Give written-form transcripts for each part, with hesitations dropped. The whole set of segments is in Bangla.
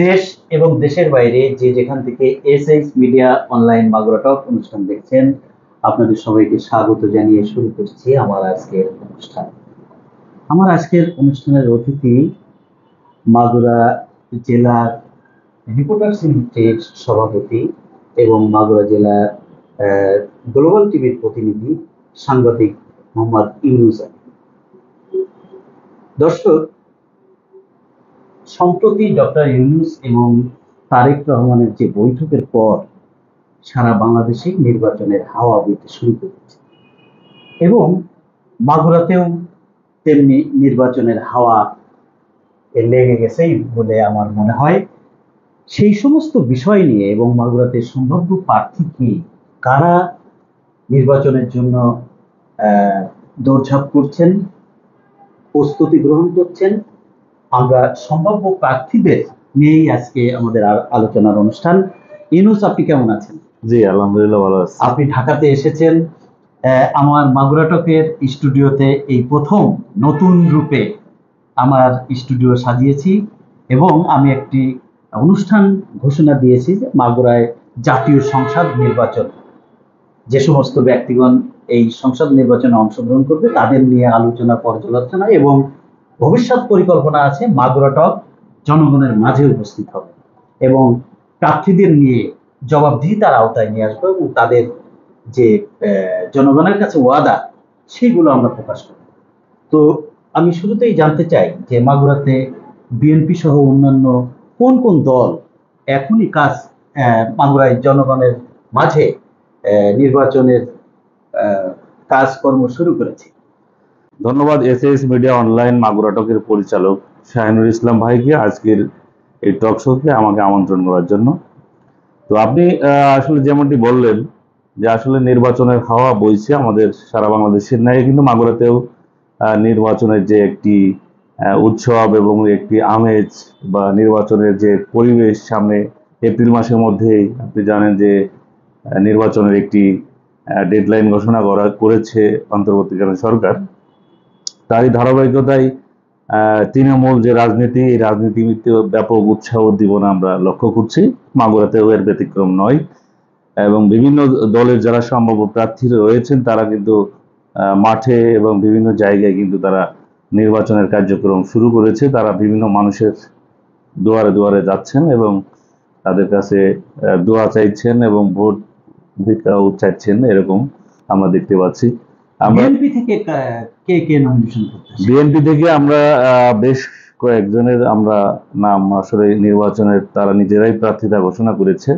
দেশ এবং দেশের বাইরে যে যেখান থেকে এসএস মিডিয়া অনলাইন মাগুরা টক অনুষ্ঠান দেখছেন, আপনাদের সবাইকে স্বাগত জানিয়ে শুরু করছি আমার আজকের অনুষ্ঠান। আমার আজকের অনুষ্ঠানের অতিথি মাগুরা জেলার রিপোর্টার্স ইউনিটির সভাপতি এবং মাগুরা জেলার গ্লোবাল টিভির প্রতিনিধি সাংবাদিক মোহাম্মদ ইউনুস আলী। দর্শক, সম্প্রতি ডক্টর ইউনূস এবং তারেক রহমানের যে বৈঠকের পর সারা বাংলাদেশে নির্বাচনের হাওয়া বইতে শুরু করেছে এবং মাগুরাতেও তেমনি নির্বাচনের হাওয়া লেগে গেছে বলে আমার মনে হয়। সেই সমস্ত বিষয় নিয়ে এবং মাগুরাতে সম্ভাব্য প্রার্থী কি, কারা নির্বাচনের জন্য দৌড়ঝাঁপ করছেন, প্রস্তুতি গ্রহণ করছেন, আমরা সম্ভাব্য প্রার্থীদের নিয়েই আজকে আমাদের আলোচনার অনুষ্ঠান। ইউনূস, আপনি কেমন আছেন? জি, আলহামদুলিল্লাহ ভালো আছি। আপনি ঢাকাতে এসেছেন, আমার মাগুরা টকের স্টুডিওতে এই প্রথম নতুন রূপে আমার স্টুডিও সাজিয়েছি এবং আমি একটি অনুষ্ঠান ঘোষণা দিয়েছি যে মাগুরায় জাতীয় সংসদ নির্বাচন, যে সমস্ত ব্যক্তিগণ এই সংসদ নির্বাচনে অংশগ্রহণ করবে তাদের নিয়ে আলোচনা, পর্যালোচনা এবং ভবিষ্যৎ পরিকল্পনা আছে। মাগুরা টক জনগণের মাঝে উপস্থিত হবে এবং প্রার্থীদের নিয়ে জবাবদিহিতার আওতায় নিয়ে আসবো এবং তাদের যে জনগণের কাছে ওয়াদা, সেগুলো আমরা প্রকাশ করব। তো আমি শুরুতেই জানতে চাই যে মাগুরাতে বিএনপি সহ অন্যান্য কোন কোন দল এখনই মাগুরায় জনগণের মাঝে নির্বাচনের কাজকর্ম শুরু করেছে। ধন্যবাদ এসএস মিডিয়া অনলাইন মাগুরা টকের পরিচালক শাহিনুর ইসলাম ভাইকে আজকের এই টক শোতে আমাকে আমন্ত্রণ করার জন্য। তো আপনি আসলে যেমনটি বললেন যে আসলে নির্বাচনের হাওয়া বইছে আমাদের সারা বাংলাদেশের ন্যায়, কিন্তু মাগুরাতেও নির্বাচনের যে একটি উৎসব এবং একটি আমেজ বা নির্বাচনের যে পরিবেশ, সামনে এপ্রিল মাসের মধ্যেই আপনি জানেন যে নির্বাচনের একটি ডেডলাইন ঘোষণা করেছে অন্তর্বর্তীকালীন সরকার। তারই ধারাবাহিকতায় তৃণমূল যে রাজনীতি, এই রাজনীতিতে ব্যাপক উৎসাহ উদ্দীপনা আমরা লক্ষ্য করছি। মাগুরাতেও এর ব্যতিক্রম নয় এবং বিভিন্ন দলের যারা সম্ভাব্য প্রার্থী রয়েছেন তারা কিন্তু মাঠে এবং বিভিন্ন জায়গায় কিন্তু তারা নির্বাচনের কার্যক্রম শুরু করেছে। তারা বিভিন্ন মানুষের দুয়ারে দুয়ারে যাচ্ছেন এবং তাদের কাছে দোয়া চাইছেন এবং ভোট চাইছেন, এরকম আমরা দেখতে পাচ্ছি। বিএনপি থেকে কে নমিনেশন করতেছে? বিএনপি থেকে আমরা বেশ কয়েকজনের আমরা নাম আসলে নির্বাচনের তারা নিজেরাই প্রার্থিতা ঘোষণা করেছে।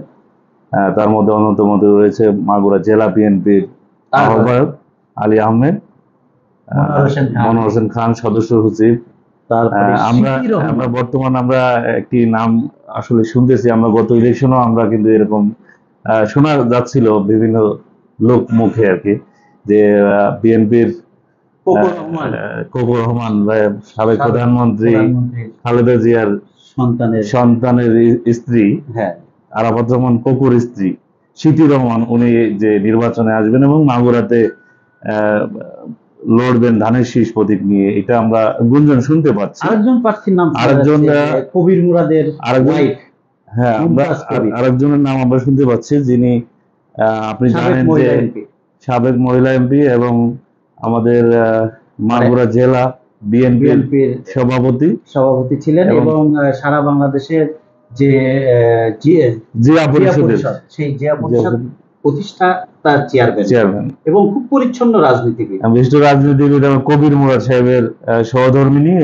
তার মধ্যে অন্যতম রয়েছে মাগুরা জেলা বিএনপির আহ্বায়ক আলী আহমেদ, মনোয়ার হোসেন খান সদস্য সচিব। আমরা বর্তমান আমরা একটি নাম আসলে শুনতেছি, আমরা গত ইলেকশনও আমরা কিন্তু এরকম শোনা যাচ্ছিল বিভিন্ন লোক মুখে আর কি, যে বিএনপির কোকো রহমান সাবেক প্রধানমন্ত্রী খালেদা জিয়ার সন্তানের স্ত্রী আরাফাত রহমান কোকুর স্ত্রী সিটি রহমান, উনি যে নির্বাচনে আসবেন এবং মাগুরাতে লড়বেন ধানের শীষ প্রতীক নিয়ে, এটা আমরা গুঞ্জন শুনতে পাচ্ছি। আরেকজন প্রার্থীর নাম, আরেকজন কবির মুরাদের ওয়াইফ, হ্যাঁ, আমরা আরেকজনের নাম আমরা শুনতে পাচ্ছি, যিনি আপনি জানেন যে সাবেক মহিলা এমপি এবং আমাদের মাগুরা জেলা বিএনপির সভাপতি ছিলেন এবং সারা বাংলাদেশের যে জিয়া পরিষদ, সেই জিয়া পরিষদ প্রতিষ্ঠা তার চেয়ারম্যান এবং খুব পরিচ্ছন্ন রাজনীতিবিদ, বিশিষ্ট রাজনীতিবিদ এবং কবির মুরাদ সাহেবের সহধর্মিণী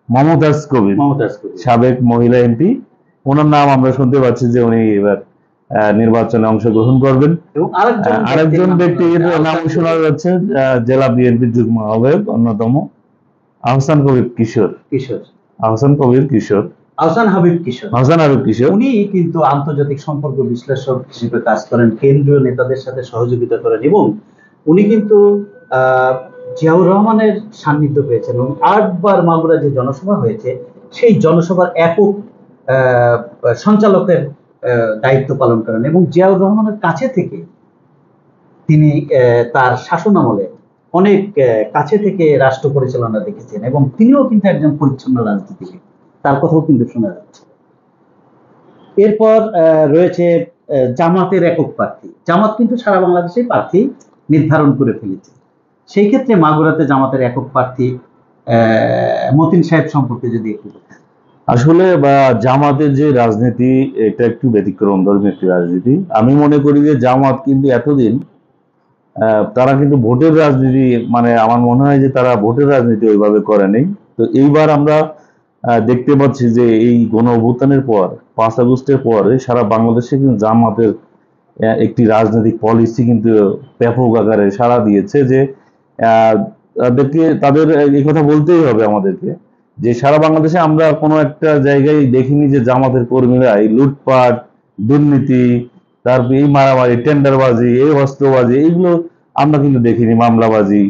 মমতাজ কবির, সাবেক মহিলা এমপি। ওনার নাম আমরা শুনতে পাচ্ছি যে উনি এবার নির্বাচনে অংশগ্রহণ করবেন। আরেকজন ব্যক্তির নাম শোনা যাচ্ছে জেলা বিএনপির যুগ্ম আহ্বায়ক অন্যতম আহসান হাবিব কিশোর। উনি কিন্তু আন্তর্জাতিক সম্পর্ক বিশ্লেষক হিসেবে কাজ করেন, কেন্দ্রীয় নেতাদের সাথে সহযোগিতা করেন এবং উনি কিন্তু জিয়াউর রহমানের সান্নিধ্য পেয়েছেন এবং 8 বার মাগুরা যে জনসভা হয়েছে সেই জনসভার একক সঞ্চালকের দায়িত্ব পালন করেন এবং জিয়াউর রহমানের কাছে থেকে তিনি তার শাসনামলে অনেক কাছে থেকে রাষ্ট্র পরিচালনা দেখেছেন এবং তিনিও কিন্তু একজন পরিচ্ছন্ন রাজনীতিবিদ, তার কথাও কিন্তু শোনা যাচ্ছে। এরপর রয়েছে জামাতের একক প্রার্থী। জামাত কিন্তু সারা বাংলাদেশে প্রার্থী নির্ধারণ করে ফেলেছে। সেই ক্ষেত্রে মাগুরাতে জামাতের একক প্রার্থী মতিন সাহেব সম্পর্কে যদি একটু বলেন। আসলে জামাতের যে রাজনীতি, এটা একটু ব্যতিক্রম ধর্মী একটি রাজনীতি। আমি মনে করি যে জামাত কিন্তু এতদিন তারা কিন্তু ভোটের রাজনীতি, মানে আমার মনে হয় যে তারা ভোটের রাজনীতি ওইভাবে করেনি। তো এইবার আমরা দেখতে পাচ্ছি যে এই গণ অভ্যুত্থানের পর 5 আগস্টের পরে সারা বাংলাদেশে কিন্তু জামাতের একটি রাজনৈতিক পলিসি কিন্তু ব্যাপক আকারে সাড়া দিয়েছে। যে আহ, তাদের এই কথা বলতেই হবে আমাদেরকে, যে সারা বাংলাদেশে আমরা কোনো একটা জায়গায় দেখিনি যে জামাতের কর্মীরা এই লুটপাট, দুর্নীতি, তারপর এই মারামারি, টেন্ডারবাজি, এই অস্ত্রবাজি, এইগুলো আমরা কিন্তু দেখিনি। মামলাবাজি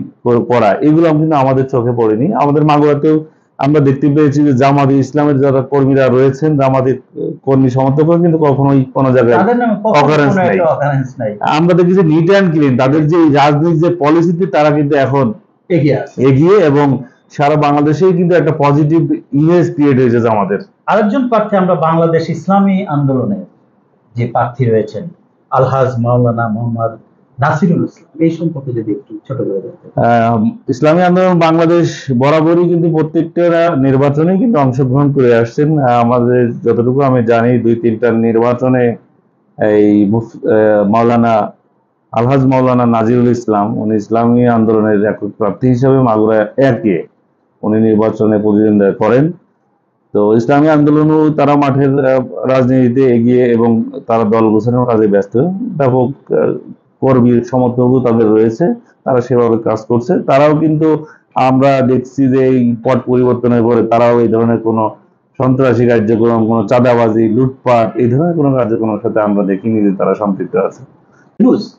করা, এগুলো কিন্তু আমাদের চোখে পড়েনি। আমাদের মাগুরাতেও আমরা দেখতে পেয়েছি যে জামাতে ইসলামের যারা কর্মীরা রয়েছেন, জামাতের কর্মী সমর্থকরা কিন্তু কখনোই কোনো জায়গায় occurrence নাই। আমরা দেখি যে নিট অ্যান্ড ক্লিন, তাদের যে রাজনৈতিক যে পলিসিতে তারা কিন্তু এখন এগিয়ে, এবং সারা বাংলাদেশেই কিন্তু একটা পজিটিভ ইমেজ ক্রিয়েট হয়েছে জামাতের। আরেকজন প্রার্থী আমরা বাংলাদেশ ইসলামী আন্দোলনের যে প্রার্থী রয়েছেন আলহাজ মাওলানা মোহাম্মদ নাসিরুল ইসলাম, এই সম্পর্কে যদি একটু ছোট করে বলতেন। ইসলামী আন্দোলন বাংলাদেশ বরাবরই কিন্তু প্রত্যেকটা নির্বাচনে কিন্তু অংশগ্রহণ করে আসছেন। আমাদের যতটুকু আমি জানি 2-3টা নির্বাচনে এই মাওলানা আলহাজ মাওলানা নাজিরুল ইসলাম, উনি ইসলামী আন্দোলনের একক প্রার্থী হিসেবে মাগুরা একে উনি নির্বাচনে প্রতিদ্বন্দ্বিতা করেন। তো ইসলামী আন্দোলনও তারা মাঠের রাজনীতিতে এগিয়ে এবং তারা দল গোছানোর কাজে ব্যস্ত। ব্যাপক কর্মী সমর্থকও তাদের রয়েছে, তারা সেভাবে কাজ করছে। তারাও কিন্তু আমরা দেখছি যে এই পট পরিবর্তনের পরে তারাও এই ধরনের কোনো সন্ত্রাসী কার্যক্রম, কোনো চাঁদাবাজি, লুটপাট, এই ধরনের কোনো কার্যক্রমের সাথে আমরা দেখিনি যে তারা সম্পৃক্ত আছে।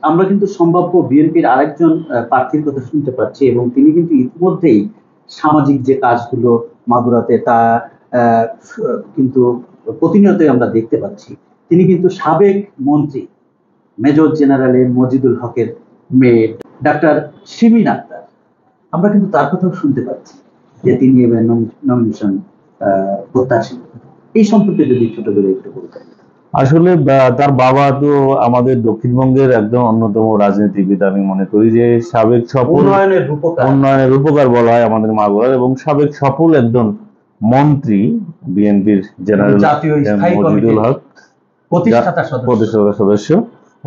আমরা কিন্তু সম্ভাব্য বিএনপির আরেকজন প্রার্থীর কথা শুনতে পাচ্ছি, এবং তিনি কিন্তু ইতিমধ্যেই সামাজিক যে কাজগুলো মাগুরাতে তা কিন্তু প্রতিনিয়তই আমরা দেখতে পাচ্ছি। তিনি কিন্তু সাবেক মন্ত্রী মেজর জেনারেল মজিদুল হকের মেয়ে ডাক্তার শিমিন আক্তার। আমরা কিন্তু তার কথাও শুনতে পাচ্ছি যে তিনি এবার নমিনেশন প্রত্যাশী। এই সম্পর্কে যদি ছোট করে একটু বলতেন। আসলে তার বাবা তো আমাদের দক্ষিণবঙ্গের একদম অন্যতম রাজনীতিবিদ। আমি মনে করি যে সাবেক সফল উন্নয়নের রূপকার বলা হয় আমাদের মাগুরার, এবং সাবেক সফল একজন মন্ত্রী, বিএনপির জেনারেল মজিদুল হক প্রতিষ্ঠাতা সদস্য।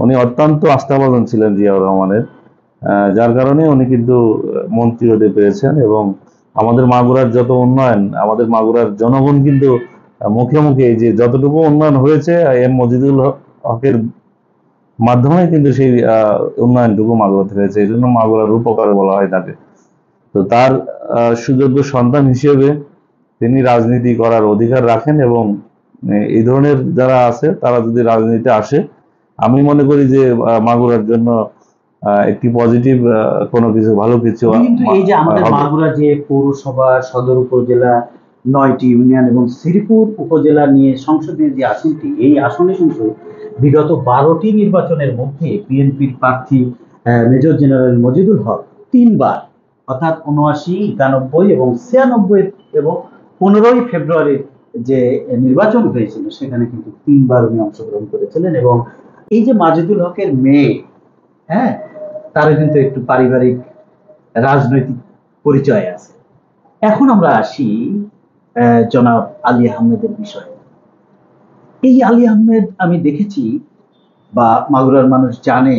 উনি অত্যন্ত আস্থাভাজন ছিলেন জিয়াউর রহমানের, যার কারণে উনি কিন্তু মন্ত্রী হতে পেরেছেন। এবং আমাদের মাগুরার যত উন্নয়ন, আমাদের মাগুরার জনগণ কিন্তু মুখে মুখে যে যতটুকু উন্নয়ন হয়েছে এম মজিদুল হকের মাধ্যমে কিন্তু সেই উন্নয়নটুকু মাগুরাতে হয়েছে। এই জন্য মাগুরার রূপকার বলা হয় তাকে। তো তার সুযোগ্য সন্তান হিসেবে তিনি রাজনীতি করার অধিকার রাখেন, এবং এই ধরনের যারা আছে তারা যদি রাজনীতিতে আসে, আমি মনে করি যে মাগুরার জন্য একটি পজিটিভ কোনো কিছু, ভালো কিছু। কিন্তু এই যে আমাদের মাগুরা যে পৌরসভা, সদর উপজেলা, 9টি ইউনিয়ন এবং শ্রীপুর উপজেলা নিয়ে সংসদীয় যে আসনটি, এই আসনে কিন্তু বিগত 12টি নির্বাচনের মধ্যে বিএনপির প্রার্থী মেজর জেনারেল মজিদুল হক 3বার, অর্থাৎ 79, 91 এবং 96 এবং 15ই ফেব্রুয়ারির যে নির্বাচন হয়েছিল সেখানে কিন্তু 3বার উনি অংশগ্রহণ করেছিলেন। এবং এই যে মাজেদুল হকের মেয়ে, হ্যাঁ, তার কিন্তু একটু পারিবারিক রাজনৈতিক পরিচয় আছে। এখন আমরা আসি জনাব আলী আহমেদের বিষয়ে। এই আলী আহমেদ আমি দেখেছি, বা মাগুরার মানুষ জানে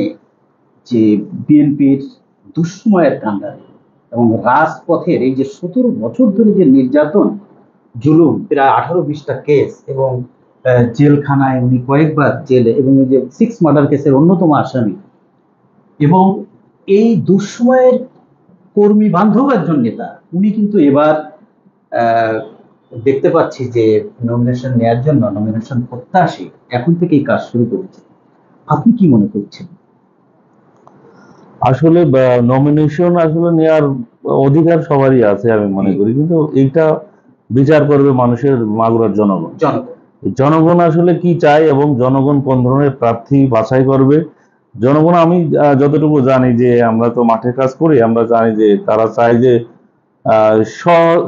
যে বিএনপির দুঃসময়ের কাণ্ডারি এবং রাজপথের এই যে 17 বছর ধরে যে নির্যাতন, জুলুম, প্রায় 18-20টা কেস, এবং জেলখানায় উনি কয়েকবার জেলে, এবং এই যে 6 মার্ডার কেসের অন্যতম আসামি, এবং এই দুঃসময়ের কর্মী বান্ধব একজন নেতা। উনি কিন্তু এবার দেখতে পাচ্ছি যে নমিনেশন নেওয়ার জন্য নমিনেশন প্রত্যাশী এখন থেকেই কাজ শুরু করেছে। আপনি কি মনে করছেন? আসলে নমিনেশন আসলে নেওয়ার অধিকার সবারই আছে আমি মনে করি, কিন্তু এইটা বিচার করবে মানুষের, মাগুরার জনগণ আসলে কি চায় এবং জনগণ কোন ধরনের প্রার্থী বাছাই করবে। জনগণ, আমি যতটুকু জানি, যে আমরা তো মাঠে কাজ করি, আমরা জানি যে তারা চায় যে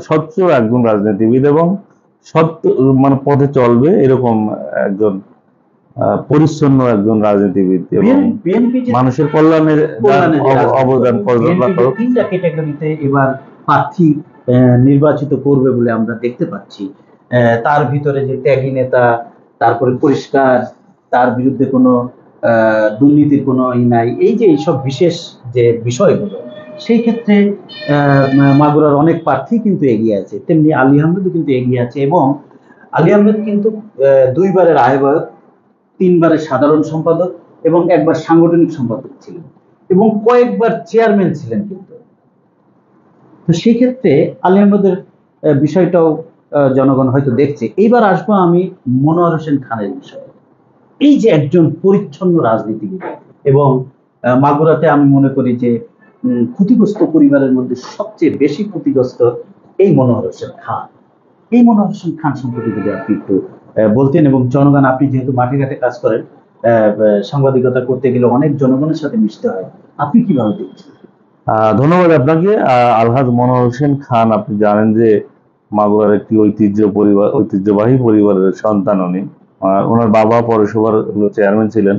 স্বচ্ছ একজন রাজনীতিবিদ এবং সৎ মানে পথে চলবে এরকম একজন পরিচ্ছন্ন একজন রাজনীতিবিদ এবং বিএনপি যে মানুষের কল্যাণে কল্যাণে যে রাজনীতি অবদান করবে, বিএনপি যে করবে। তিনটা ক্যাটাগরিতে এবার প্রার্থী নির্বাচিত করবে বলে আমরা দেখতে পাচ্ছি। তার ভিতরে যে ত্যাগী নেতা, তারপরে পরিষ্কার, তার বিরুদ্ধে কোনো দুর্নীতির কোনো নাই, এই যে এইসব বিশেষ যে বিষয়গুলো, সেই ক্ষেত্রে মাগুরার অনেক প্রার্থী কিন্তু এগিয়ে আছে, তেমনি আলী আহমেদও কিন্তু এগিয়ে আছে। এবং আলী আহমেদ কিন্তু দুইবারের আহ্বায়ক, তিনবারের সাধারণ সম্পাদক এবং একবার সাংগঠনিক সম্পাদক ছিলেন এবং কয়েকবার চেয়ারম্যান ছিলেন। কিন্তু তো সেই ক্ষেত্রে আলী আহমেদের বিষয়টাও জনগণ হয়তো দেখছে। এইবার আসবো আমি মনোয়ার হোসেন খানের বিষয়ে। এই যে একজন পরিচ্ছন্ন রাজনীতিবিদ এবং মাগুরাতে আমি মনে করি যে ক্ষতিগ্রস্ত পরিবারের মধ্যে সবচেয়ে বেশি ক্ষতিগ্রস্ত এই মনোয়ার হোসেন খান। এই মনোয়ার হোসেন খান সম্পর্কে যদি আপনি একটু বলতেন, এবং জনগণ, আপনি যেহেতু মাঠে ঘাটে কাজ করেন, সাংবাদিকতা করতে গেলে অনেক জনগণের সাথে মিশতে হয়, আপনি কিভাবে দেখছেন? ধন্যবাদ আপনাকে। আলহাজ মনোয়ার হোসেন খান, আপনি জানেন যে মাগুরার একটি ঐতিহ্যবাহী পরিবারের সন্তান উনি। ওনার বাবা পৌরসভার চেয়ারম্যান ছিলেন।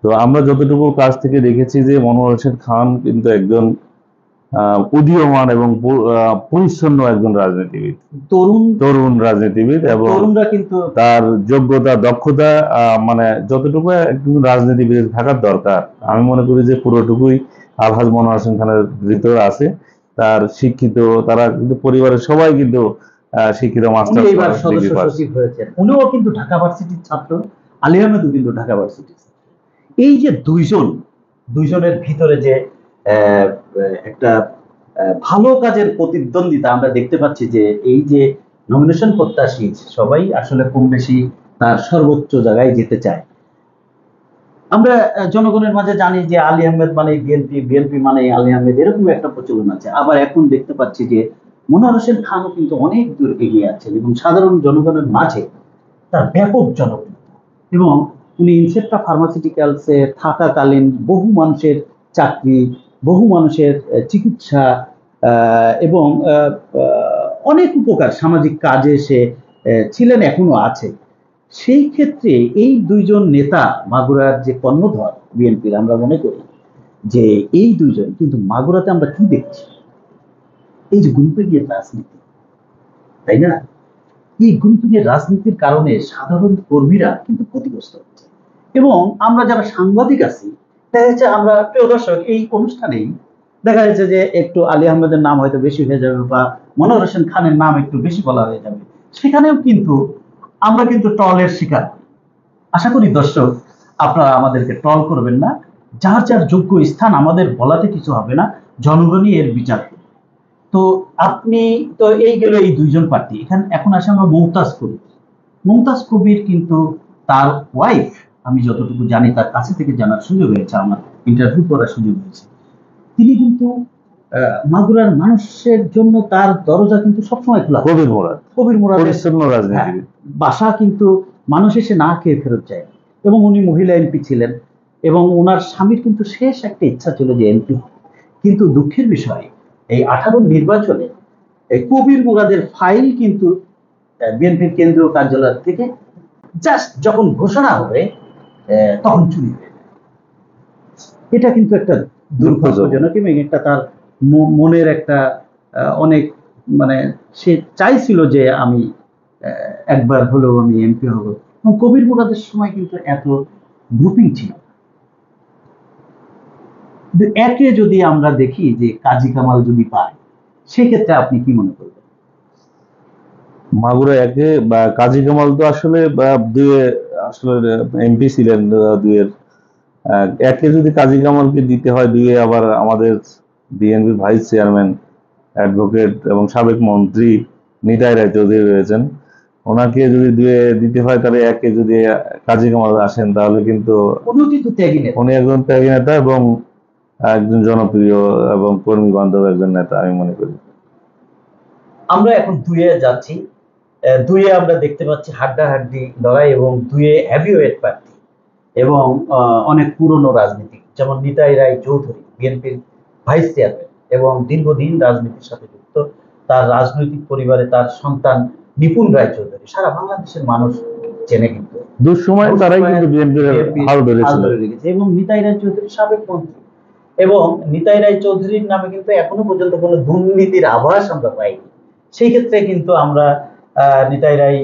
তো আমরা যতটুকু কাছ থেকে দেখেছি যে মনোয়ার হোসেন খান কিন্তু একজন উদীয়মান এবং পরিচ্ছন্ন একজন রাজনীতিবিদ, তরুণ রাজনীতিবিদ, এবং তরুণরা কিন্তু তার যোগ্যতা, দক্ষতা মানে যতটুকু একজন রাজনীতিবিদ থাকার দরকার, আমি মনে করি যে পুরোটুকুই আলহাজ মনোয়ার হোসেন খানের ভিতরে আছে। তার শিক্ষিত, তারা কিন্তু পরিবারের সবাই কিন্তু শিক্ষিত, মাস্টার এইবার সদস্য সচিব হয়েছেন, উনিও কিন্তু ঢাকা ভার্সিটির ছাত্র, আলী আহমেদও কিন্তু ঢাকা ভার্সিটির। এই যে দুইজনের ভিতরে যে একটা ভালো কাজের প্রতিদ্বন্দ্বিতা আমরা দেখতে পাচ্ছি, যে এই যে নমিনেশন প্রত্যাশী সবাই আসলে কম বেশি তার সর্বোচ্চ জায়গায় যেতে চায়। আমরা জনগণের মাঝে জানি যে আলী আহমেদ মানে বিএনপি, বিএনপি মানে আলী আহমেদ, এরকম একটা প্রচলন আছে। আবার এখন দেখতে পাচ্ছি যে মনোয়ার হোসেন খানও কিন্তু অনেক দূর এগিয়ে আছেন এবং সাধারণ জনগণের মাঝে তার ব্যাপক জনপ্রিয়তা। এবং উনি ইনসেপ্টা ফার্মাসিউটিক্যালসে থাকাকালীন বহু মানুষের চাকরি, বহু মানুষের চিকিৎসা এবং অনেক উপকার, সামাজিক কাজে সে ছিলেন, এখনো আছে। সেই ক্ষেত্রে এই দুইজন নেতা মাগুরার যে কর্ণধর বিএনপির, আমরা মনে করি যে এই দুইজন কিন্তু মাগুরাতে আমরা কি দেখছি, এই যে গ্রুপের রাজনীতি, তাই না? এই গ্রুপের রাজনীতির কারণে সাধারণ কর্মীরা কিন্তু ক্ষতিগ্রস্ত হচ্ছে। এবং আমরা যারা সাংবাদিক আছি, দেখা যাচ্ছে আমরা, প্রিয় দর্শক, এই অনুষ্ঠানেই দেখা যাচ্ছে যে একটু আলী আহমেদের নাম হয়তো বেশি হয়ে যাবে বা মনোয়ার হোসেন খানের নাম একটু বেশি বলা হয়ে যাবে, সেখানেও কিন্তু আমরা কিন্তু ট্রলের শিকার। আশা করি দর্শক আপনারা আমাদেরকে ট্রল করবেন না, যার যার যোগ্য স্থান, আমাদের বলাতে কিছু হবে না, জনগণই এর বিচার করবে। তো আপনি তো এই গেল এই দুইজন প্রার্থী। এখন আসে আমরা মমতাজ কবির কিন্তু তার ওয়াইফ, আমি যতটুকু জানি, তার কাছে থেকে জানার সুযোগ হয়েছে, আমার ইন্টারভিউ করার সুযোগ হয়েছে, তিনি কিন্তু মাগুরার মানুষের জন্য তার দরজা কিন্তু সবসময় খোলা। কবির মুরাদ বাসা কিন্তু মানুষ এসে না খেয়ে ফেরত যায়। এবং উনি মহিলা এমপি ছিলেন এবং ওনার স্বামীর কিন্তু শেষ একটা ইচ্ছা ছিল যে এমপি। কিন্তু দুঃখের বিষয়, এই 18 নির্বাচনে এই কবির মুরাদের ফাইল কিন্তু বিএনপির কেন্দ্রীয় কার্যালয় থেকে জাস্ট যখন ঘোষণা হবে তখন চুরি হয়ে যায়। এটা কিন্তু একটা দুর্ভাগ্যজনক এবং একটা তার মনের একটা অনেক, মানে সে চাইছিল যে আমি একবার হলেও আমি এমপি হব। এবং কবির মুরাদের সময় কিন্তু এত গ্রুপিং ছিল। একে যদি আমরা দেখি যে কাজী কামাল যদি পায়, সেক্ষেত্রে আপনি কি মনে করবেন? মাগুরা একে বা কাজী কামাল তো আসলে দুয়ে আসলে এমপি ছিলেন, দুয়ের একে যদি কাজী কামালকে দিতে হয়, দুয়ে আবার আমাদের বিএনপির ভাইস চেয়ারম্যান, অ্যাডভোকেট এবং সাবেক মন্ত্রী নিতাই রায় চৌধুরী রয়েছেন, ওনাকে যদি দুয়ে দিতে হয়, তাহলে একে যদি কাজী কামাল আসেন, তাহলে কিন্তু উনি একজন ত্যাগী নেতা এবং একজন জনপ্রিয় এবং কর্মী বান্ধব একজন নেতা, আমি মনে করি। আমরা এখন দুয়ে যাচ্ছি। দুয়ে আমরা দেখতে পাচ্ছি হাড্ডাহাড্ডি লড়াই এবং দুয়ে হেভিওয়েট প্রার্থী এবং অনেক পুরনো রাজনীতিক, যেমন নিতাই রায় চৌধুরী, বিএনপির ভাইস চেয়ারম্যান এবং দীর্ঘদিন রাজনীতির সাথে যুক্ত। তার রাজনৈতিক পরিবারে তার সন্তান নিপুণ রায়চৌধুরী সারা বাংলাদেশের মানুষ চেনে কিন্তু। দুঃসময় তারাই কিন্তু বিএনপির হাল ধরেছিল। এবং নিতাই রায়চৌধুরী সাবেক মন্ত্রী, এবং নিতাই রায়চৌধুরীর নামে কিন্তু এখনো পর্যন্ত কোনো দুর্নীতির আভাস আমরা পাইনি। সেই ক্ষেত্রে কিন্তু আমরা নিতাই রায়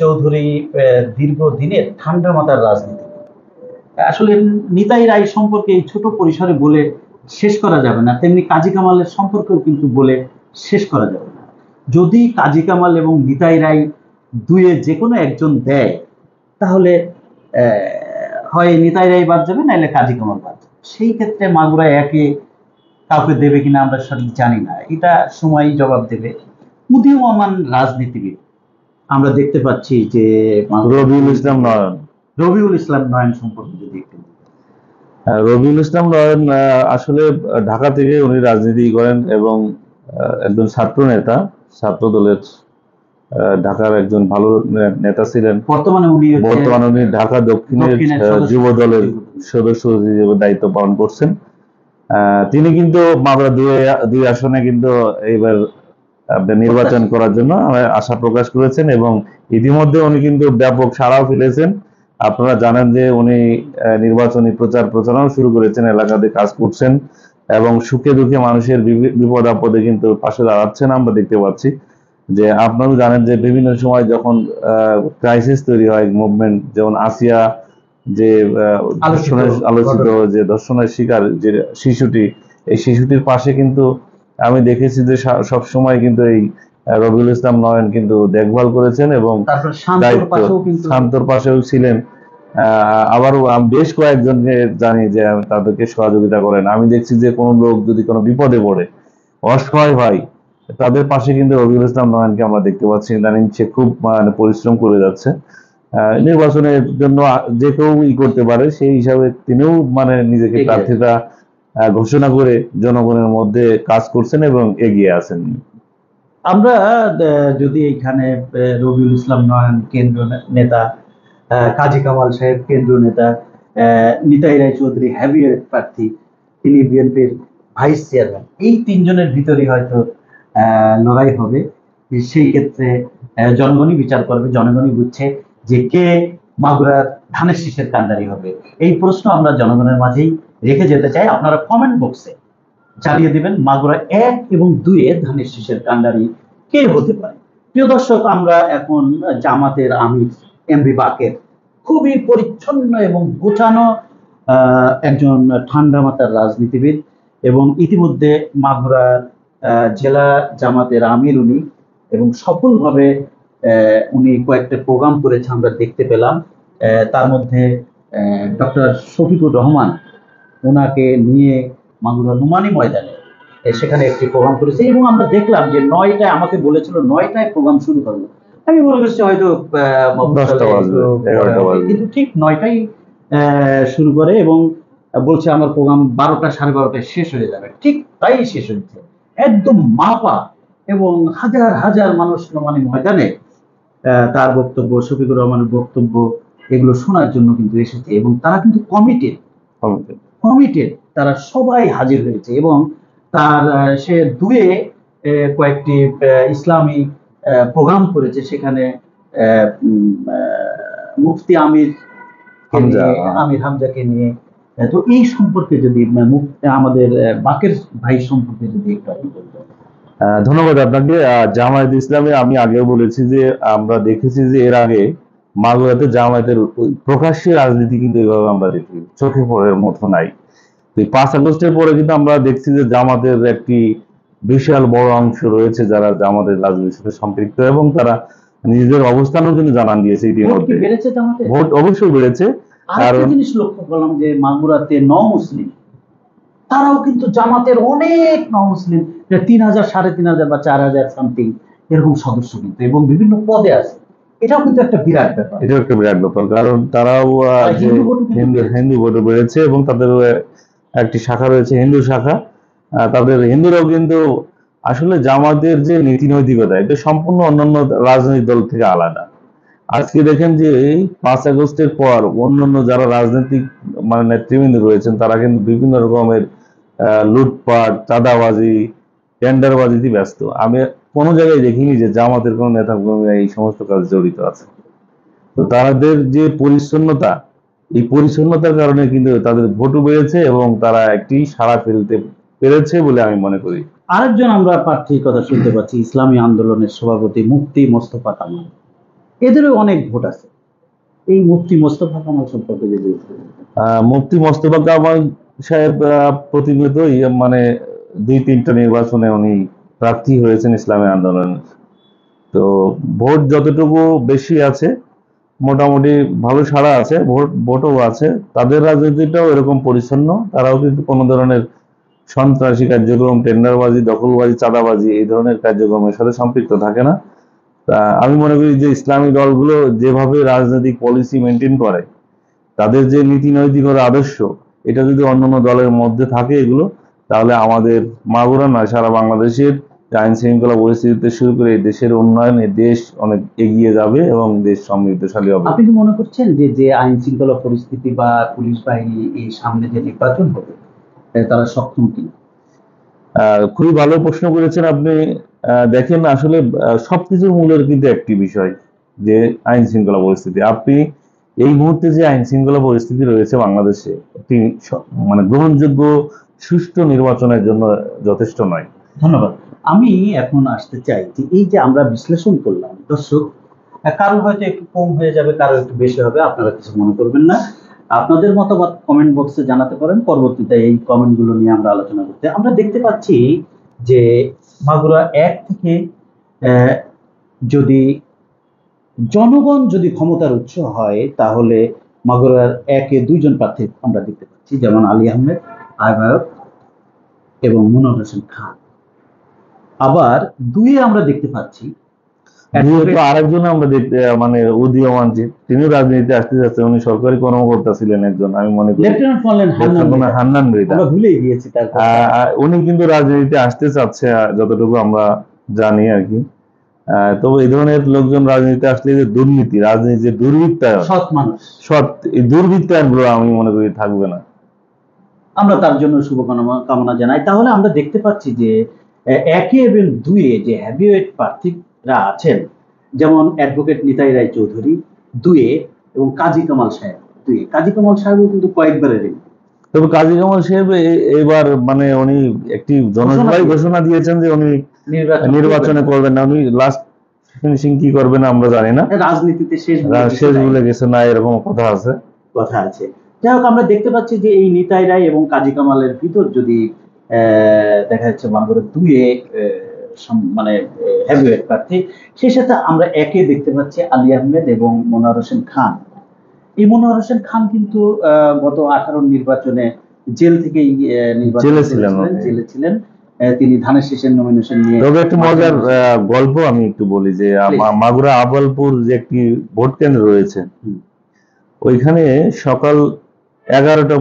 চৌধুরী দীর্ঘদিনের ঠান্ডা মাথার রাজনীতি। আসলে নিতাই রায় সম্পর্কে এই ছোট পরিসরে বলে শেষ করা যাবে না, তেমনি কাজী কামালের সম্পর্কেও কিন্তু বলে শেষ করা যাবে না। যদি কাজী কামাল এবং নিতাই রায় দুয়ে যে কোনো একজন দেয়, তাহলে হয় নিতাই রায় বাদ যাবে, নাহলে কাজী কামাল বাদ যাবে। সেই ক্ষেত্রে মাগুরা একে কাউকে দেবে কিনা আমরা সঠিক জানি না, এটা সময়ই জবাব দেবে। উদীয়মান রাজনীতিবিদ আমরা দেখতে পাচ্ছি যে রবিউল ইসলাম নয়ন। রবিউল ইসলাম নয়ন সম্পর্কে যদি একটু। রবিউল ইসলাম নয়ন আসলে ঢাকা থেকে উনি রাজনীতি করেন এবং একজন ছাত্র নেতা, ছাত্র দলের ঢাকার একজন ভালো নেতা ছিলেন। বর্তমানে উনি ঢাকা দক্ষিণের যুব দলের সদস্য হিসেবে দায়িত্ব পালন করছেন। তিনি কিন্তু মাগুরা দুই আসনে কিন্তু এইবার নির্বাচন করার জন্য আশা প্রকাশ করেছেন এবং ইতিমধ্যে উনি কিন্তু ব্যাপক সাড়াও ফেলেছেন। আপনারা জানেন যে উনি নির্বাচনী প্রচারণা শুরু করেছেন, এলাকাতে কাজ করছেন এবং সুখে দুঃখে মানুষের বিপদ আপদে কিন্তু পাশে দাঁড়াচ্ছেন। আমরা দেখতে পাচ্ছি যে আপনারা জানেন যে বিভিন্ন সময় যখন ক্রাইসিস তৈরি হয়, মুভমেন্ট, যেমন আসিয়া যে আলোচিত যে ধর্ষণের শিকার যে শিশুটি, এই শিশুটির পাশে কিন্তু আমি দেখেছি যে সবসময় কিন্তু এই রবিউল ইসলাম নয়ন কিন্তু দেখভাল করেছেন এবং শান্তর পাশেও ছিলেন। আবারও বেশ কয়েকজনকে জানি যে তাদেরকে সহযোগিতা করেন। আমি দেখছি যে কোনো লোক যদি কোনো বিপদে পড়ে, অসহায় ভাই, তাদের পাশে কিন্তু রবিউল ইসলাম নয়নকে আমরা দেখতে পাচ্ছি। ইদানিং সে খুব পরিশ্রম করে যাচ্ছে। নির্বাচনের জন্য যে কেউ করতে পারে, সেই হিসাবে তিনিও নিজেকে প্রার্থিতা ঘোষণা করে জনগণের মধ্যে কাজ করছেন এবং এগিয়ে আছেন। আমরা যদি এখানে রবিউল ইসলাম নয়ন কেন্দ্রীয় নেতা, কাজী কামাল সাহেব কেন্দ্রীয় নেতা, নিতাই রায় চৌধুরী হ্যাভিয়েট প্রার্থী, তিনি বিএনপির ভাইস চেয়ারম্যান, এই তিনজনের ভিতরে হয়তো লড়াই হবে। সেই ক্ষেত্রে জনগণই বিচার করবে, জনগণই বুঝছে যে কে মাগুরার ধানের শীষের কান্ডারি হবে। এই প্রশ্ন আমরা জনগণের মাঝেই রেখে যেতে চাই। আপনারা কমেন্ট বক্সে জানিয়ে দিবেন মাগুরা 1 এবং 2 এ ধানের শীষের কান্ডারি কে হতে পারে। প্রিয় দর্শক, আমরা এখন জামাতের আমির এমভি বাকের, খুবই পরিচ্ছন্ন এবং গোছানো একজন ঠান্ডা মাথার রাজনীতিবিদ এবং ইতিমধ্যে মাগুরা জেলা জামাতের আমির উনি, এবং সফলভাবে উনি কয়েকটা প্রোগ্রাম করেছে আমরা দেখতে পেলাম। তার মধ্যে ডক্টর শফিকুর রহমান ওনাকে নিয়ে মাগুরা নুমানি ময়দানে সেখানে একটি প্রোগ্রাম করেছে এবং আমরা দেখলাম যে 9টায় আমাকে বলেছিল 9টায় প্রোগ্রাম শুরু করবো। আমি মনে করছি হয়তো কিন্তু ঠিক 9টায় শুরু করে এবং বলছে আমার প্রোগ্রাম 12টা 12:30টায় শেষ হয়ে যাবে। ঠিক তাই শেষ হয়েছে, একদম মাপা, এবং হাজার হাজার মানুষ নুমানি ময়দানে তার বক্তব্য, শফিকুর রহমানের বক্তব্য, এগুলো শোনার জন্য কিন্তু এসেছে এবং তারা কিন্তু কমিটেড, তারা সবাই হাজির হয়েছে এবং তার সে দুয়ে কয়েকটি ইসলামী প্রোগ্রাম করেছে। সেখানে মুফতি আমির হামজাকে নিয়ে। তো এই সম্পর্কে যদি আমাদের বাকের ভাই সম্পর্কে যদি একটু বলতেন। ধন্যবাদ আপনাকে। জামায়াত ইসলামে আমি আগেও বলেছি যে আমরা দেখেছি যে এর আগে মাগুরাতে জামায়াতের প্রকাশ্যে রাজনীতি কিন্তু এভাবে আমরা দেখি চোখে পড়ার মতো নাই। 5 আগস্টের পরে কিন্তু আমরা দেখছি যে জামাতের একটি বিশাল বড় অংশ রয়েছে যারা জামাতের রাজনীতির সাথে সম্পৃক্ত এবং তারা নিজেদের অবস্থানও কিন্তু জানান দিয়েছে। ইতিমধ্যে ভোট অবশ্যই বেড়েছে। কারণ জিনিস লক্ষ্য করলাম যে মাগুরাতে মুসলিম, তারাও কিন্তু জামাতের অনেক মুসলিম, 3000, 3500 বা 4000 সামথিং এরকম সদস্য কিন্তু, এবং বিভিন্ন পদে আছে। এটাও কিন্তু একটা বিরাট ব্যাপার, কারণ তারাও হিন্দু ভোট বেড়েছে এবং তাদের একটি শাখা রয়েছে হিন্দু শাখা। তাদের হিন্দুরাও কিন্তু আসলে জামাতের যে নীতি নৈতিকতা এটা সম্পূর্ণ অন্যান্য রাজনৈতিক দল থেকে আলাদা। আজকে দেখেন যে এই 5 আগস্টের পর অন্যান্য যারা রাজনৈতিক নেতৃবৃন্দ রয়েছেন তারা কিন্তু বিভিন্ন রকমের লুটপাট, চাঁদাবাজি, টেন্ডারবাজিতে ব্যস্ত। আমি কোনো জায়গায় দেখিনি যে জামাতের কোনো নেতা কর্মীরা এই সমস্ত কাজে জড়িত আছে। তো তাদের যে পরিচ্ছন্নতা, এই পরিচ্ছন্নতার কারণে কিন্তু তাদের ভোটও বেড়েছে এবং তারা একটি সাড়া ফেলতে পেরেছে বলে আমি মনে করি। আরেকজন আমরা প্রার্থীর কথা শুনতে পাচ্ছি, ইসলামী আন্দোলনের সভাপতি মুফতি মোস্তফা কামাল। এদেরও অনেক ভোট আছে। এই মুফতি মোস্তফা কামাল সম্পর্কে যদি মুফতি মোস্তফা কামাল সাহেব প্রতিনিয়তই মানে 2-3টা নির্বাচনে উনি প্রার্থী হয়েছেন ইসলামী আন্দোলনের। তো ভোট যতটুকু বেশি আছে, মোটামুটি ভালো সাড়া আছে, ভোটও আছে। তাদের রাজনীতিটাও এরকম পরিচ্ছন্ন। তারাও কিন্তু কোনো ধরনের সন্ত্রাসী কার্যক্রম, টেন্ডারবাজি, দখলবাজি, চাঁদাবাজি এই ধরনের কার্যক্রমের সাথে সম্পৃক্ত থাকে না। তা আমি মনে করি যে ইসলামী দলগুলো যেভাবে রাজনৈতিক পলিসি মেনটেন করে, তাদের যে নীতি নৈতিকতার আদর্শ, এটা যদি অন্যান্য দলের মধ্যে থাকে এগুলো, তাহলে আমাদের মাগুরা নয় সারা বাংলাদেশের আইন শৃঙ্খলা পরিস্থিতিতে শুরু করে এই দেশের উন্নয়নে দেশ অনেক এগিয়ে যাবে এবং দেশ সমৃদ্ধশালী হবে। আপনি কি মনে করছেন যে যে আইন শৃঙ্খলা পরিস্থিতি বা পুলিশ বাহিনী এই সামনে যে নির্বাচন হবে তারা সক্ষম কিনা? খুবই ভালো প্রশ্ন করেছেন আপনি। দেখেন আসলে সবকিছুর মূলের কিন্তু একটি বিষয়, যে আইন শৃঙ্খলা পরিস্থিতি। আপনি এই মুহূর্তে যে আইন শৃঙ্খলা পরিস্থিতি রয়েছে বাংলাদেশে, একটি মানে গ্রহণযোগ্য সুষ্ঠু নির্বাচনের জন্য যথেষ্ট নয়। ধন্যবাদ। আমি এখন আসতে চাই যে এই যে আমরা বিশ্লেষণ করলাম, দর্শক কারো হয়তো একটু কম হয়ে যাবে, কারো একটু বেশি হবে, আপনারা কিছু মনে করবেন না। আপনাদের মতামত কমেন্ট বক্সে জানাতে পারেন, পরবর্তীতে এই কমেন্টগুলো নিয়ে আমরা আলোচনা করতে। আমরা দেখতে পাচ্ছি যে মাগুরা 1 থেকে যদি জনগণ যদি ক্ষমতার উৎস হয়, তাহলে মাগুরার 1-এ 2জন প্রার্থী আমরা দেখতে পাচ্ছি, যেমন আলী আহমেদ আহ্বায়ক এবং মনোয়ার হোসেন খান। আবার 2-এ আমরা দেখতে পাচ্ছি আরেকজন আমরা দেখতে মানে উদীয়মান, তিনিও রাজনীতিতে আসতে যাচ্ছে। উনি সরকারি কর্মকর্তা ছিলেন একজন, আমি মনে করি লেফটেন্যান্ট কর্নেল হান্নান মৃধা। আমরা ভুলে গিয়েছি তার কথা। উনি কিন্তু রাজনীতিতে আসতে চাচ্ছে যতটুকু আমরা জানি আর কি। তবে এই ধরনের লোকজন রাজনীতিতে আসলে যে দুর্নীতি, রাজনীতির দুর্বৃত্তায়ন, সৎ মানুষ, এই দুর্বৃত্তায়ন গুলো আমি মনে করি থাকবে না। আমরা তার জন্য শুভকামনা জানাই। তাহলে আমরা দেখতে পাচ্ছি যে 1-এ এবং 2-এ যে হেভিওয়েট প্রার্থীরা আছেন, যেমন অ্যাডভোকেট নিতাই রায় চৌধুরী 2-এ এবং কাজী কামাল সাহেব 2-এ। কাজী কামাল সাহেবও কিন্তু কয়েকবারের। তবে কাজী কামাল সাহেব এবার মানে উনি একটি জনসভায় ঘোষণা দিয়েছেন যে উনি নির্বাচনে করবেন না। উনি লাস্ট ফিনিশিং কি করবেন আমরা জানি না, রাজনীতিতে শেষ বলে গেছে না, এরকম কথা আছে। যাই হোক, আমরা দেখতে পাচ্ছি যে এই নিতাই রায় এবং কাজী কামালের ভিতর যদি দেখা যাচ্ছে মাগুরা 2-এ মানে হেভিওয়েট প্রার্থী, সেই সাথে আমরা 1-এ দেখতে পাচ্ছি আলী আহমেদ এবং মনোয়ার হোসেন খান। এই মনোয়ার হোসেন খান কিন্তু গত 18 নির্বাচনে জেল থেকেই জেলে ছিলেন। তিনি ধানের শীষের নমিনেশন নিয়ে। তবে একটু মজার গল্প আমি একটু বলি যে মাগুরা আবালপুর যে একটি ভোট কেন্দ্র রয়েছে, ওইখানে সকাল 11টা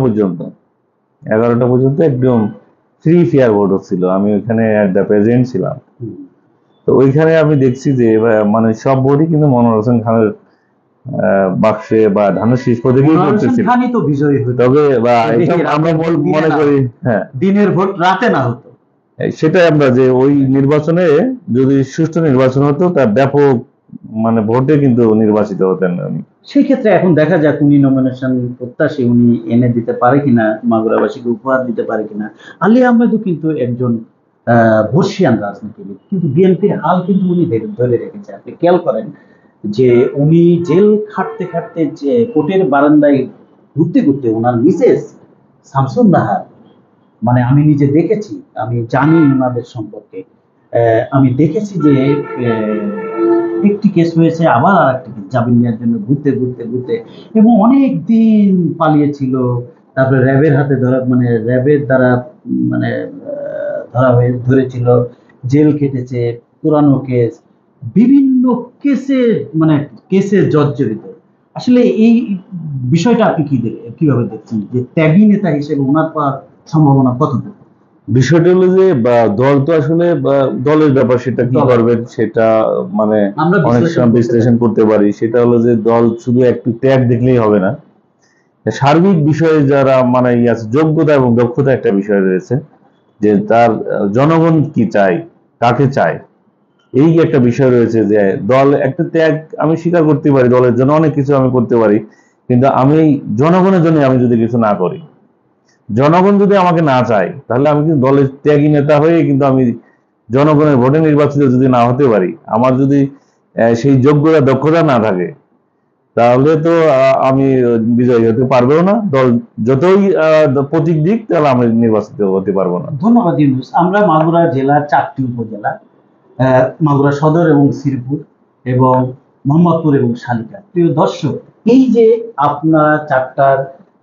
পর্যন্ত একদম ফ্রি ফেয়ার ভোট হচ্ছিল। আমি ওইখানে প্রেজেন্ট ছিলাম। তো ওইখানে আমি দেখছি যে মানে সব ভোটই কিন্তু মনোয়ার হোসেন খানের বাক্সে বা ধানের শীষ প্রতীকেই করতেছিল। তবে আমরা মনে করি দিনের ভোট রাতে না হতো, সেটাই আমরা যে ওই নির্বাচনে যদি সুষ্ঠু নির্বাচন হতো, তার ব্যাপক মানে ভোটে কিন্তু নির্বাচিত হতেন উনি। সেই ক্ষেত্রে এখন দেখা যাক উনি নমিনেশন প্রত্যাশী উনি এনে দিতে পারে কিনা, মাগুরাবাসীকে উপহার দিতে পারে কিনা। আলী আহমেদও কিন্তু একজন বর্ষিয়ান রাজনীতিবিদ, কিন্তু বিএনপির হাল কিন্তু উনি ধরে রেখেছে। আপনি খেয়াল করেন যে উনি জেল খাটতে খাটতে যে কোর্টের বারান্দায় ঘুরতে ঘুরতে ওনার মিসেস শামসুন নাহার, মানে আমি নিজে দেখেছি, আমি জানি ওনাদের সম্পর্কে, আমি দেখেছি যে একটি কেস হয়েছে, আবার আর একটি কেস জামিন নেওয়ার জন্য ঘুরতে ঘুরতে ঘুরতে, এবং অনেক দিন পালিয়েছিল। তারপরে র্যাবের হাতে মানে র্যাবের দ্বারা মানে ধরেছিল, জেল কেটেছে, পুরানো কেস, বিভিন্ন কেসে জর্জরিত। আসলে এই বিষয়টা আপনি কিভাবে দেখছেন, যে ত্যাগী নেতা হিসেবে ওনার পাওয়ার সম্ভাবনা কতটুকু? বিষয়টা হলো যে দল তো আসলে দলের ব্যাপার, সেটা কি করবেন সেটা মানে অনেক সময় বিশ্লেষণ করতে পারি। সেটা হলো যে দল শুধু একটু ত্যাগ দেখলেই হবে না, সার্বিক বিষয়ে যারা মানে যোগ্যতা এবং দক্ষতা একটা বিষয় রয়েছে, যে তার জনগণ কি চায়, কাকে চায়, এই একটা বিষয় রয়েছে যে দল একটা ত্যাগ আমি স্বীকার করতে পারি, দলের জন্য অনেক কিছু আমি করতে পারি, কিন্তু আমি জনগণের জন্য আমি যদি কিছু না করি, জনগণ যদি আমাকে না চায়, তাহলে আমি কিন্তু দলের ত্যাগী নেতা হয়ে কিন্তু আমি জনগণের ভোটে নির্বাচিত যদি না হতে পারি, আমার যদি সেই যোগ্যতা দক্ষতা না থাকে, তাহলে তো আমি বিজয়ী হতে পারবেও না। দল যতই প্রতীক দিক, তাহলে আমি নির্বাচিত হতে পারবো না। ধন্যবাদ ইউনুস। আমরা মাগুরা জেলার 4টি উপজেলা, মাগুরা সদর এবং শ্রীপুর এবং মোহাম্মদপুর এবং শালিকা। প্রিয় দর্শক, এই যে আপনার 4টার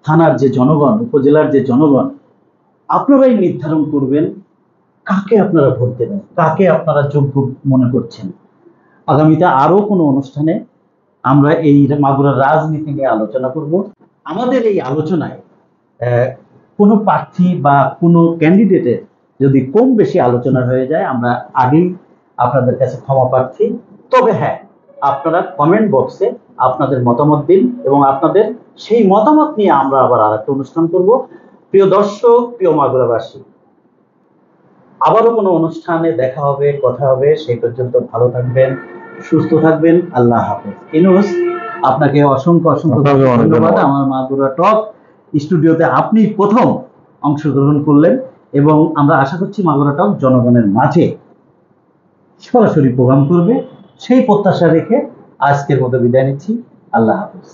থানার যে জনগণ, উপজেলার যে জনগণ, আপনারাই নির্ধারণ করবেন কাকে আপনারা ভোট দেবেন, কাকে আপনারা যোগ্য মনে করছেন। আগামীতে আরো কোনো অনুষ্ঠানে আমরা এই মাগুরার রাজনীতি নিয়ে আলোচনা করব। আমাদের এই আলোচনায় কোনো প্রার্থী বা কোনো ক্যান্ডিডেটের যদি কম বেশি আলোচনা হয়ে যায়, আমরা আগেই আপনাদের কাছে ক্ষমা প্রার্থী। তবে হ্যাঁ, আপনারা কমেন্ট বক্সে আপনাদের মতামত দিন এবং আপনাদের সেই মতামত নিয়ে আমরা আবার আরেকটা অনুষ্ঠান করব। প্রিয় দর্শক, প্রিয় মাগুরাবাসী, আবারও কোনো অনুষ্ঠানে দেখা হবে, কথা হবে। সেই পর্যন্ত ভালো থাকবেন, সুস্থ থাকবেন। আল্লাহ হাফেজ। ইনুস, আপনাকে অসংখ্য অসংখ্য ধন্যবাদ। আমার মাগুরা টক স্টুডিওতে আপনি প্রথম অংশগ্রহণ করলেন এবং আমরা আশা করছি মাগুরা টক জনগণের মাঝে সরাসরি প্রোগ্রাম করবে, সেই প্রত্যাশা রেখে আজকের মতো বিদায় নিচ্ছি। আল্লাহ হাফেজ।